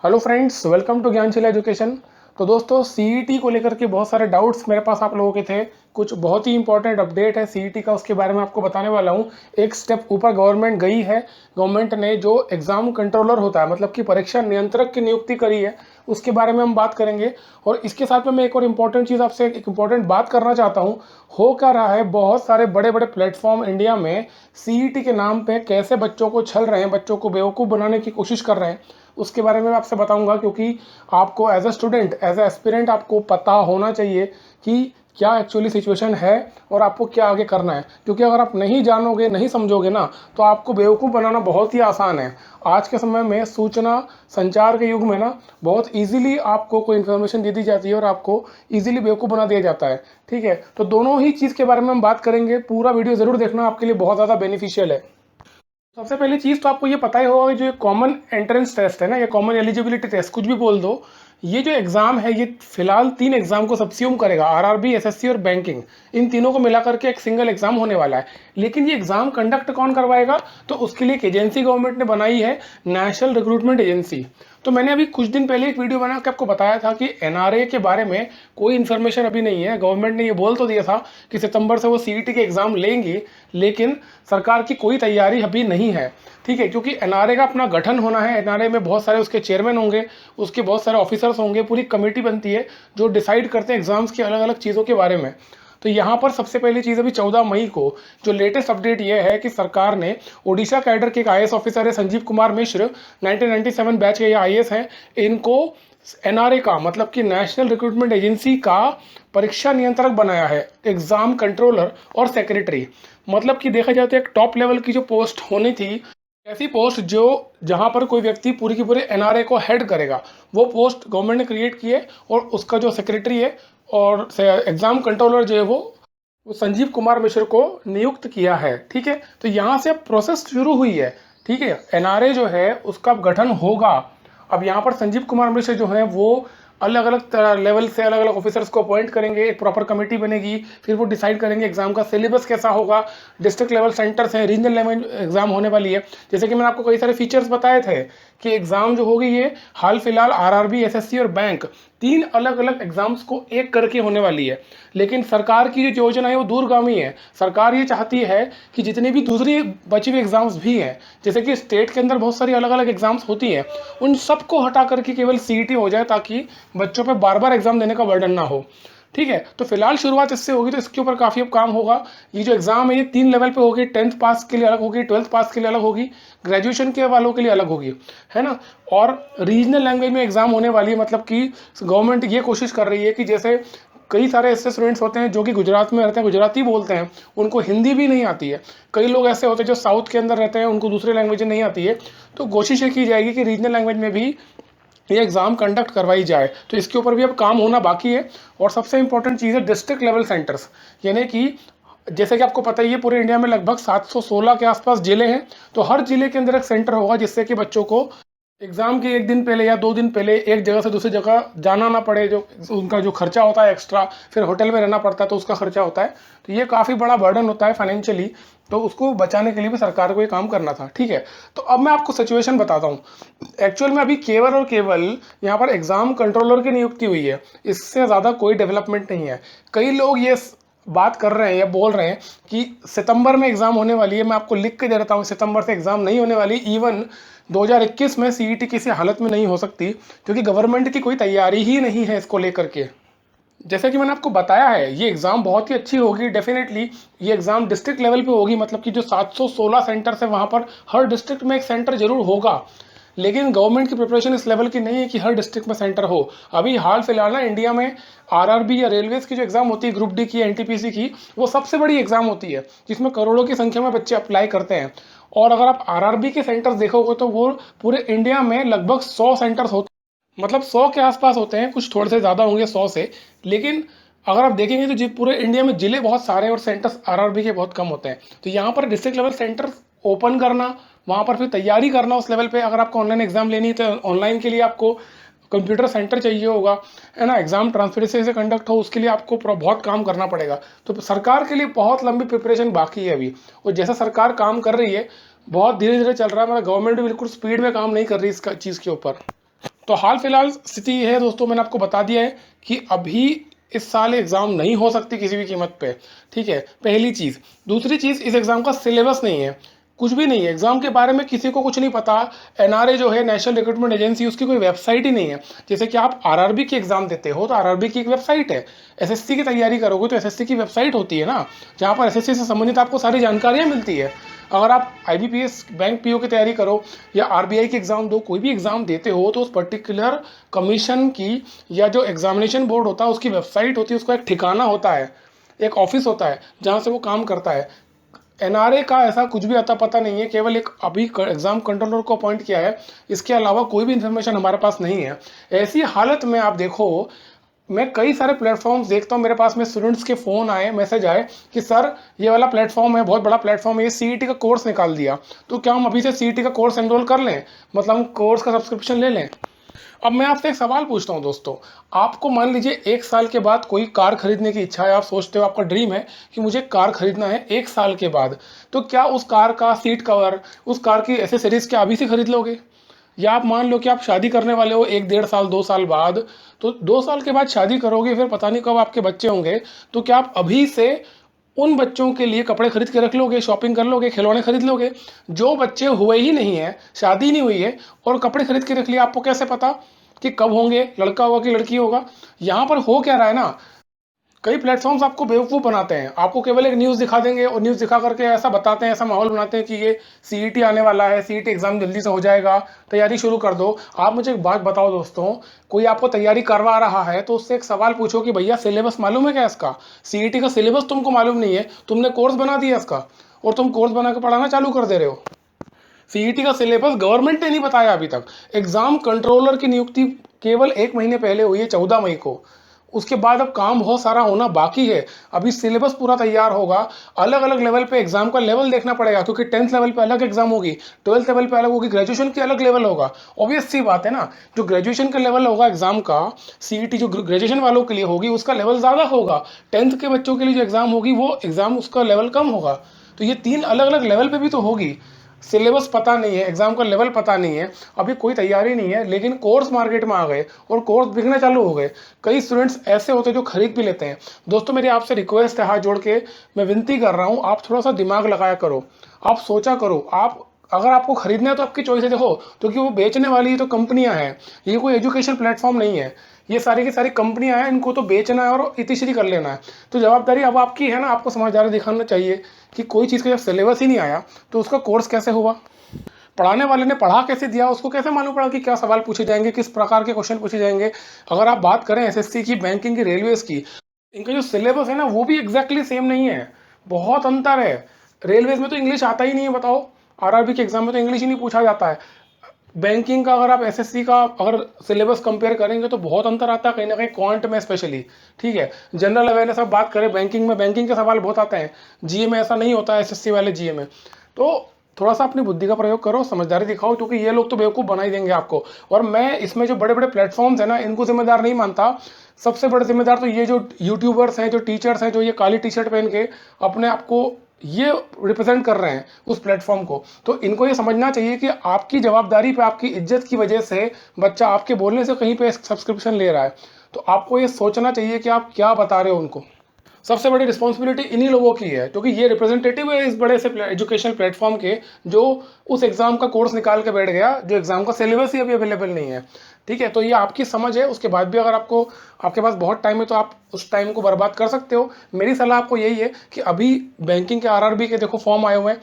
Hello friends, welcome to Gyansheel education. तो दोस्तों, CET को लेकर के बहुत सारे डाउट्स मेरे पास आप लोगों के थे। कुछ बहुत ही इंपॉर्टेंट अपडेट है सीईटी का, उसके बारे में आपको बताने वाला हूँ। एक स्टेप ऊपर गवर्नमेंट गई है। गवर्नमेंट ने जो एग्जाम कंट्रोलर होता है, मतलब कि परीक्षा नियंत्रक की नियुक्ति करी है, उसके बारे में हम बात करेंगे। और इसके साथ में मैं एक और इम्पॉर्टेंट चीज़ आपसे एक इम्पॉर्टेंट बात करना चाहता हूँ। हो क्या रहा है, बहुत सारे बड़े बड़े प्लेटफॉर्म इंडिया में सीईटी के नाम पे कैसे बच्चों को छल रहे हैं, बच्चों को बेवकूफ़ बनाने की कोशिश कर रहे हैं, उसके बारे में मैं आपसे बताऊंगा। क्योंकि आपको as a student, as a aspirant आपको पता होना चाहिए कि क्या एक्चुअली सिचुएशन है और आपको क्या आगे करना है। क्योंकि अगर आप नहीं जानोगे, नहीं समझोगे ना, तो आपको बेवकूफ़ बनाना बहुत ही आसान है। आज के समय में सूचना संचार के युग में ना, बहुत इजीली आपको कोई इन्फॉर्मेशन दे दी जाती है और आपको इजीली बेवकूफ़ बना दिया जाता है। ठीक है, तो दोनों ही चीज़ के बारे में हम बात करेंगे। पूरा वीडियो ज़रूर देखना, आपके लिए बहुत ज़्यादा बेनिफिशियल है। सबसे पहली चीज तो आपको ये पता ही होगा कि जो ये कॉमन एंट्रेंस टेस्ट है ना, या कॉमन एलिजिबिलिटी टेस्ट, कुछ भी बोल दो, ये जो एग्जाम है ये फिलहाल 3 एग्जाम को सब्स्यूम करेगा। आरआरबी, एसएससी और बैंकिंग, इन तीनों को मिलाकर के एक सिंगल एग्जाम होने वाला है। लेकिन ये एग्जाम कंडक्ट कौन करवाएगा? तो उसके लिए एक एजेंसी गवर्नमेंट ने बनाई है, नेशनल रिक्रूटमेंट एजेंसी। तो मैंने अभी कुछ दिन पहले एक वीडियो बना के आपको बताया था कि एनआरए के बारे में कोई इन्फॉर्मेशन अभी नहीं है। गवर्नमेंट ने ये बोल तो दिया था कि सितंबर से वो सीईटी के एग्जाम लेंगी, लेकिन सरकार की कोई तैयारी अभी नहीं है। ठीक है, क्योंकि एनआरए का अपना गठन होना है। एनआरए में बहुत सारे उसके चेयरमैन होंगे, उसके बहुत सारे ऑफिसर्स होंगे, पूरी कमेटी बनती है जो डिसाइड करते हैं एग्जाम्स की अलग अलग चीज़ों के बारे में। तो यहाँ पर सबसे पहली चीज़, अभी 14 मई को जो लेटेस्ट अपडेट ये है कि सरकार ने ओडिशा कैडर के एक आईएएस ऑफिसर है संजीव कुमार मिश्र, 1997 बैच के ये आईएएस हैं, इनको एनआरए का, मतलब कि नेशनल रिक्रूटमेंट एजेंसी का परीक्षा नियंत्रक बनाया है, एग्जाम कंट्रोलर और सेक्रेटरी। मतलब कि देखा जाए तो एक टॉप लेवल की जो पोस्ट होनी थी, ऐसी पोस्ट जो जहां पर कोई व्यक्ति पूरी की पूरी एनआरए को हेड करेगा, वो पोस्ट गवर्नमेंट ने क्रिएट की है। और उसका जो सेक्रेटरी है और एग्जाम कंट्रोलर जो है वो संजीव कुमार मिश्र को नियुक्त किया है। ठीक है, तो यहाँ से अब प्रोसेस शुरू हुई है। ठीक है, एनआरए जो है उसका गठन होगा। अब यहाँ पर संजीव कुमार मिश्र जो है वो अलग अलग लेवल से अलग अलग ऑफिसर्स को अपॉइंट करेंगे, एक प्रॉपर कमेटी बनेगी, फिर वो डिसाइड करेंगे एग्जाम का सिलेबस कैसा होगा। डिस्ट्रिक्ट लेवल सेंटर्स हैं, रीजनल लेवल एग्जाम होने वाली है। जैसे कि मैंने आपको कई सारे फीचर्स बताए थे कि एग्जाम जो होगी ये हाल फिलहाल आरआरबी, एसएससी और बैंक, 3 अलग अलग एग्जाम्स को एक करके होने वाली है। लेकिन सरकार की जो योजना है वो दूरगामी है। सरकार ये चाहती है कि जितनी भी दूसरी बची हुई एग्जाम्स भी हैं, जैसे कि स्टेट के अंदर बहुत सारी अलग अलग एग्जाम्स होती हैं, उन सबको हटा करके केवल सीईटी हो जाए, ताकि बच्चों पे बार बार एग्जाम देने का बर्डन ना हो। ठीक है, तो फिलहाल शुरुआत इससे होगी, तो इसके ऊपर काफ़ी अब काम होगा। ये जो एग्जाम है ये 3 लेवल पे होगी। 10th पास के लिए अलग होगी, 12th पास के लिए अलग होगी, ग्रेजुएशन के वालों के लिए अलग होगी, है ना। और रीजनल लैंग्वेज में एग्जाम होने वाली है। मतलब कि गवर्नमेंट ये कोशिश कर रही है कि जैसे कई सारे ऐसे स्टूडेंट्स होते हैं जो कि गुजरात में रहते हैं, गुजराती बोलते हैं, उनको हिंदी भी नहीं आती है। कई लोग ऐसे होते हैं जो साउथ के अंदर रहते हैं, उनको दूसरी लैंग्वेज नहीं आती है। तो कोशिश ये की जाएगी कि रीजनल लैंग्वेज में भी ये एग्ज़ाम कंडक्ट करवाई जाए। तो इसके ऊपर भी अब काम होना बाकी है। और सबसे इंपॉर्टेंट चीज़ है डिस्ट्रिक्ट लेवल सेंटर्स, यानी कि जैसे कि आपको पता ही है पूरे इंडिया में लगभग 716 के आसपास जिले हैं। तो हर जिले के अंदर एक सेंटर होगा, जिससे कि बच्चों को एग्जाम के एक दिन पहले या 2 दिन पहले एक जगह से दूसरी जगह जाना ना पड़े। जो उनका जो खर्चा होता है एक्स्ट्रा, फिर होटल में रहना पड़ता है तो उसका खर्चा होता है। तो ये काफ़ी बड़ा बर्डन होता है फाइनेंशियली। तो उसको बचाने के लिए भी सरकार को ये काम करना था। ठीक है, तो अब मैं आपको सिचुएशन बताता हूँ। एक्चुअल में अभी केवल और केवल यहाँ पर एग्जाम कंट्रोलर की नियुक्ति हुई है, इससे ज़्यादा कोई डेवलपमेंट नहीं है। कई लोग ये बात कर रहे हैं या बोल रहे हैं कि सितंबर में एग्जाम होने वाली है। मैं आपको लिख के दे देता हूँ, सितंबर से एग्जाम नहीं होने वाली। इवन 2021 में सीईटी किसी हालत में नहीं हो सकती, क्योंकि गवर्नमेंट की कोई तैयारी ही नहीं है इसको लेकर के। जैसे कि मैंने आपको बताया है, ये एग्ज़ाम बहुत ही अच्छी होगी डेफिनेटली। ये एग्ज़ाम डिस्ट्रिक्ट लेवल पे होगी, मतलब कि जो 716 सेंटर्स है वहाँ पर हर डिस्ट्रिक्ट में एक सेंटर जरूर होगा। लेकिन गवर्नमेंट की प्रिपरेशन इस लेवल की नहीं है कि हर डिस्ट्रिक्ट में सेंटर हो। अभी हाल फिलहाल ना इंडिया में आरआरबी या रेलवेज की जो एग्ज़ाम होती है, ग्रुप डी की, एनटीपीसी की, वो सबसे बड़ी एग्ज़ाम होती है, जिसमें करोड़ों की संख्या में बच्चे अप्लाई करते हैं। और अगर आप आरआरबी के सेंटर्स देखोगे तो वो पूरे इंडिया में लगभग 100 सेंटर्स होते हैं, मतलब 100 के आसपास होते हैं, कुछ थोड़े से ज़्यादा होंगे 100 से। लेकिन अगर आप देखेंगे तो पूरे इंडिया में जिले बहुत सारे हैं और सेंटर्स आरआरबी के बहुत कम होते हैं। तो यहाँ पर डिस्ट्रिक्ट लेवल सेंटर्स ओपन करना, वहाँ पर फिर तैयारी करना उस लेवल पे। अगर आपको ऑनलाइन एग्जाम लेनी है तो ऑनलाइन के लिए आपको कंप्यूटर सेंटर चाहिए होगा, है ना। एग्जाम ट्रांसपेरेंसी से कंडक्ट हो उसके लिए आपको बहुत काम करना पड़ेगा। तो सरकार के लिए बहुत लंबी प्रिपरेशन बाकी है अभी। और जैसा सरकार काम कर रही है, बहुत धीरे धीरे चल रहा है, मतलब गवर्नमेंट भी बिल्कुल स्पीड में काम नहीं कर रही इसका चीज़ के ऊपर। तो हाल फिलहाल स्थिति ये है दोस्तों, मैंने आपको बता दिया है कि अभी इस साल एग्ज़ाम नहीं हो सकती किसी भी कीमत पे, ठीक है, पहली चीज़। दूसरी चीज़, इस एग्ज़ाम का सिलेबस नहीं है, कुछ भी नहीं है एग्ज़ाम के बारे में, किसी को कुछ नहीं पता। एनआरए जो है, नेशनल रिक्रूटमेंट एजेंसी, उसकी कोई वेबसाइट ही नहीं है। जैसे कि आप आरआरबी की एग्ज़ाम देते हो तो आरआरबी की एक वेबसाइट है, एसएससी की तैयारी करोगे तो एसएससी की वेबसाइट होती है ना, जहाँ पर एसएससी से संबंधित आपको सारी जानकारियाँ मिलती है। अगर आप आईबीपीएस, बैंक पीओ की तैयारी करो या आरबीआई की एग्ज़ाम दो, कोई भी एग्ज़ाम देते हो तो उस पर्टिकुलर कमीशन की या जो एग्जामिनेशन बोर्ड होता है उसकी वेबसाइट होती है, उसका एक ठिकाना होता है, एक ऑफिस होता है जहाँ से वो काम करता है। एनआरए का ऐसा कुछ भी अता पता नहीं है, केवल एक अभी एग्जाम कंट्रोलर को अपॉइंट किया है, इसके अलावा कोई भी इन्फॉर्मेशन हमारे पास नहीं है। ऐसी हालत में आप देखो, मैं कई सारे प्लेटफॉर्म्स देखता हूँ, मेरे पास में स्टूडेंट्स के फ़ोन आए, मैसेज आए कि सर ये वाला प्लेटफॉर्म है, बहुत बड़ा प्लेटफॉर्म है, ये सीईटी का कोर्स निकाल दिया, तो क्या हम अभी से सीईटी का कोर्स एनरोल कर लें, मतलब हम कोर्स का सब्सक्रिप्शन ले लें। अब मैं आपसे एक सवाल पूछता हूँ दोस्तों, आपको मान लीजिए 1 साल के बाद कोई कार खरीदने की इच्छा है, आप सोचते हो, आपका ड्रीम है कि मुझे कार खरीदना है 1 साल के बाद, तो क्या उस कार का सीट कवर, उस कार की एसेसरीज क्या अभी से खरीद लोगे? या आप मान लो कि आप शादी करने वाले हो 1 डेढ़ साल 2 साल बाद, तो 2 साल के बाद शादी करोगे, फिर पता नहीं कब आपके बच्चे होंगे, तो क्या आप अभी से उन बच्चों के लिए कपड़े खरीद के रख लोगे, शॉपिंग कर लोगे, खिलौने खरीद लोगे? जो बच्चे हुए ही नहीं हैं, शादी नहीं हुई है और कपड़े खरीद के रख लिए, आपको कैसे पता कि कब होंगे, लड़का होगा कि लड़की होगा? यहाँ पर हो क्या रहा है ना, कई प्लेटफॉर्म्स आपको बेवकूफ़ बनाते हैं, आपको केवल एक न्यूज़ दिखा देंगे और न्यूज़ दिखा करके ऐसा बताते हैं, ऐसा माहौल बनाते हैं कि ये सीईटी आने वाला है, सीईटी एग्ज़ाम जल्दी से हो जाएगा, तैयारी शुरू कर दो। आप मुझे एक बात बताओ दोस्तों, कोई आपको तैयारी करवा रहा है तो उससे एक सवाल पूछो कि भैया सिलेबस मालूम है क्या इसका? सीईटी का सिलेबस तुमको मालूम नहीं है, तुमने कोर्स बना दिया इसका और तुम कोर्स बना के पढ़ाना चालू कर दे रहे हो। सीईटी का सिलेबस गवर्नमेंट ने नहीं बताया अभी तक। एग्जाम कंट्रोलर की नियुक्ति केवल 1 महीने पहले हुई है, 14 मई को। उसके बाद अब काम बहुत सारा होना बाकी है। अभी सिलेबस पूरा तैयार होगा, अलग अलग लेवल पे एग्जाम का लेवल देखना पड़ेगा, क्योंकि 10th लेवल पे अलग एग्जाम होगी, 12th लेवल पे अलग होगी, ग्रेजुएशन की अलग लेवल होगा। ऑब्वियस सी बात है ना, जो ग्रेजुएशन का लेवल होगा एग्जाम का, सीईटी जो ग्रेजुएशन वालों के लिए होगी उसका लेवल ज़्यादा होगा। 10th के बच्चों के लिए जो एग्जाम होगी वो एग्जाम उसका लेवल कम होगा। तो ये 3 अलग अलग लेवल पे भी तो होगी। सिलेबस पता नहीं है, एग्जाम का लेवल पता नहीं है, अभी कोई तैयारी नहीं है, लेकिन कोर्स मार्केट में आ गए और कोर्स बिकने चालू हो गए। कई स्टूडेंट्स ऐसे होते हैं जो खरीद भी लेते हैं। दोस्तों मेरी आपसे रिक्वेस्ट है, हाथ जोड़ के मैं विनती कर रहा हूँ, आप थोड़ा सा दिमाग लगाया करो, आप सोचा करो। आप अगर आपको खरीदना है तो आपकी चॉइस है, देखो, क्योंकि वो बेचने वाली तो कंपनियां हैं, ये कोई एजुकेशन प्लेटफॉर्म नहीं है, ये सारी की सारी कंपनियां हैं, इनको तो बेचना है और इतिश्री कर लेना है। तो जवाबदारी अब आपकी है ना, आपको समझदारी दिखाना चाहिए कि कोई चीज़ का जब सिलेबस ही नहीं आया तो उसका कोर्स कैसे हुआ, पढ़ाने वाले ने पढ़ा कैसे दिया, उसको कैसे मालूम पड़ा कि क्या सवाल पूछे जाएंगे, किस प्रकार के क्वेश्चन पूछे जाएंगे। अगर आप बात करें एसएससी की, बैंकिंग की, रेलवेज की, इनका जो सिलेबस है ना वो भी एग्जैक्टली सेम नहीं है, बहुत अंतर है। रेलवेज में तो इंग्लिश आता ही नहीं है, बताओ, आरआरबी के एग्जाम में तो इंग्लिश ही नहीं पूछा जाता है। बैंकिंग का अगर आप एसएससी का अगर सिलेबस कंपेयर करेंगे तो बहुत अंतर आता है कहीं ना कहीं, क्वांट में स्पेशली, ठीक है। जनरल अवेयरनेस आप बात करें बैंकिंग में, बैंकिंग के सवाल बहुत आते हैं, जीए में ऐसा नहीं होता है, एसएससी वाले जीए में। तो थोड़ा सा अपनी बुद्धि का प्रयोग करो, समझदारी दिखाओ, क्योंकि ये लोग तो बेवकूफ़ बना ही देंगे आपको। और मैं इसमें जो बड़े बड़े प्लेटफॉर्म्स हैं ना, इनको जिम्मेदार नहीं मानता। सबसे बड़े जिम्मेदार तो ये जो यूट्यूबर्स हैं, जो टीचर्स हैं, जो ये काली टी शर्ट पहन के अपने आप को ये रिप्रेजेंट कर रहे हैं उस प्लेटफॉर्म को, तो इनको ये समझना चाहिए कि आपकी जवाबदारी पे, आपकी इज्जत की वजह से बच्चा आपके बोलने से कहीं पे सब्सक्रिप्शन ले रहा है, तो आपको ये सोचना चाहिए कि आप क्या बता रहे हो उनको। सबसे बड़ी रिस्पॉन्सिबिलिटी इन्हीं लोगों की है, क्योंकि ये रिप्रेजेंटेटिव है इस बड़े से एजुकेशन प्लेटफॉर्म के, जो उस एग्जाम का कोर्स निकाल के बैठ गया, जो एग्जाम का सिलेबस ही अभी अवेलेबल नहीं है, ठीक है। तो ये आपकी समझ है, उसके बाद भी अगर आपको, आपके पास बहुत टाइम है तो आप उस टाइम को बर्बाद कर सकते हो। मेरी सलाह आपको यही है कि अभी बैंकिंग के आरआरबी के देखो फॉर्म आए हुए हैं,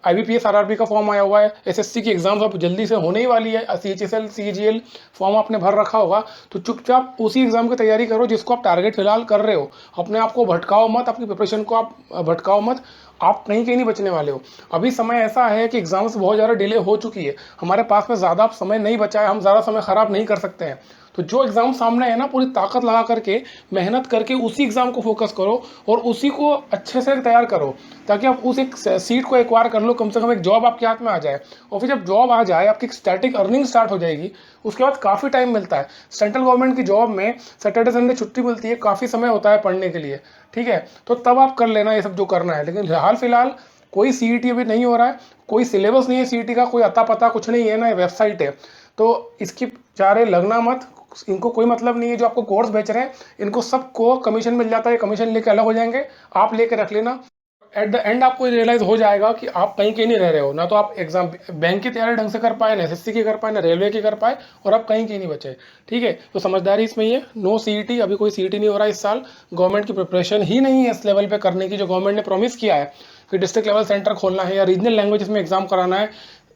आईबीपीएस आरआरबी का फॉर्म आया हुआ है, एसएससी की एग्जाम्स अब जल्दी से होने ही वाली है, सीएचएसएल सीजीएल फॉर्म आपने भर रखा होगा, तो चुपचाप उसी एग्जाम की तैयारी करो जिसको आप टारगेट फिलहाल कर रहे हो। अपने आप को भटकाओ मत, अपनी प्रिपरेशन को आप भटकाओ मत, आप कहीं कहीं नहीं बचने वाले हो। अभी समय ऐसा है कि एग्जाम्स बहुत ज़्यादा डिले हो चुकी है, हमारे पास में ज़्यादा समय नहीं बचा है, हम ज़्यादा समय ख़राब नहीं कर सकते हैं। तो जो एग्ज़ाम सामने है ना, पूरी ताकत लगा करके, मेहनत करके उसी एग्ज़ाम को फोकस करो और उसी को अच्छे से तैयार करो, ताकि आप उस एक सीट को एक्वायर कर लो, कम से कम एक जॉब आपके हाथ में आ जाए। और फिर जब जॉब आ जाए, आपकी स्टैटिक अर्निंग स्टार्ट हो जाएगी, उसके बाद काफ़ी टाइम मिलता है। सेंट्रल गवर्नमेंट की जॉब में सैटरडे संडे छुट्टी मिलती है, काफ़ी समय होता है पढ़ने के लिए, ठीक है। तो तब आप कर लेना ये सब जो करना है, लेकिन हाल फिलहाल कोई सीईटी अभी नहीं हो रहा है, कोई सिलेबस नहीं है सीईटी का, कोई अता पता कुछ नहीं है ना, वेबसाइट है। तो इसकी चारे लगना मत, इनको कोई मतलब नहीं है। जो आपको कोर्स बेच रहे हैं इनको सबको कमीशन मिल जाता है, कमीशन लेके अलग हो जाएंगे, आप लेके रख लेना। एट द एंड आपको रियलाइज हो जाएगा कि आप कहीं के नहीं रह रहे हो, ना तो आप एग्जाम बैंक की तैयारी ढंग से कर पाए, ना एसएससी की कर पाए, ना रेलवे की कर पाए, और आप कहीं के नहीं बचे। ठीक है, तो समझदारी इसमें ये नो सीईटी, अभी कोई सीईटी नहीं हो रहा इस साल। गवर्नमेंट की प्रिपरेशन ही नहीं है इस लेवल पे करने की, जो गवर्नमेंट ने प्रॉमिस किया है कि डिस्ट्रिक्ट लेवल सेंटर खोलना है या रीजनल लैंग्वेज में एग्जाम कराना है।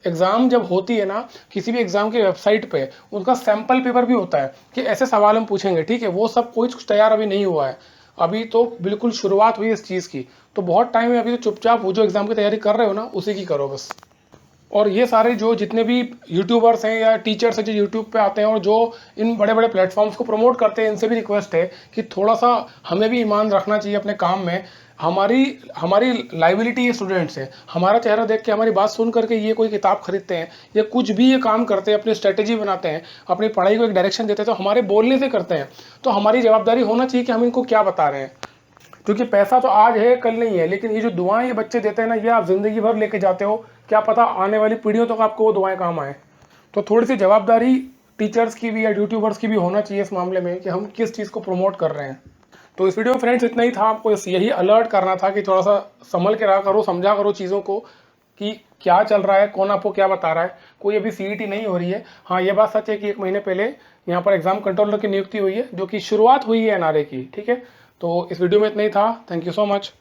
एग्जाम जब होती है ना किसी भी एग्जाम की वेबसाइट पे, उनका सैंपल पेपर भी होता है कि ऐसे सवाल हम पूछेंगे। ठीक है, वो सब कुछ तैयार अभी नहीं हुआ है, अभी तो बिल्कुल शुरुआत हुई है इस चीज़ की। तो बहुत टाइम है अभी, तो चुपचाप वो जो एग्जाम की तैयारी कर रहे हो ना उसी की करो बस। और ये सारे जो जितने भी यूट्यूबर्स हैं या टीचर्स हैं जो यूट्यूब पे आते हैं और जो इन बड़े बड़े प्लेटफॉर्म्स को प्रमोट करते हैं, इनसे भी रिक्वेस्ट है कि थोड़ा सा हमें भी ईमान रखना चाहिए अपने काम में। हमारी हमारी लाइबिलिटी ये स्टूडेंट्स हैं, हमारा चेहरा देख के, हमारी बात सुन करके ये कोई किताब खरीदते हैं या कुछ भी ये काम करते हैं, अपनी स्ट्रेटेजी बनाते हैं, अपनी पढ़ाई को एक डायरेक्शन देते हैं, तो हमारे बोलने से करते हैं। तो हमारी जवाबदारी होना चाहिए कि हम इनको क्या बता रहे हैं, क्योंकि पैसा तो आज है कल नहीं है, लेकिन ये जो दुआएं ये बच्चे देते हैं ना, ये आप जिंदगी भर लेके जाते हो, क्या पता आने वाली पीढ़ियों तक आपको वो दुआएं काम आए। तो थोड़ी सी जवाबदारी टीचर्स की भी या यूट्यूबर्स की भी होना चाहिए इस मामले में कि हम किस चीज़ को प्रमोट कर रहे हैं। तो इस वीडियो में फ्रेंड्स इतना ही था, आपको यही अलर्ट करना था कि थोड़ा सा संभल के रहा करो, समझा करो चीज़ों को कि क्या चल रहा है, कौन आपको क्या बता रहा है। कोई अभी सीईटी नहीं हो रही है। हाँ, ये बात सच है कि 1 महीने पहले यहाँ पर एग्जाम कंट्रोलर की नियुक्ति हुई है, जो कि शुरुआत हुई है एनआरए की। ठीक है, तो इस वीडियो में इतना ही था। Thank you so much.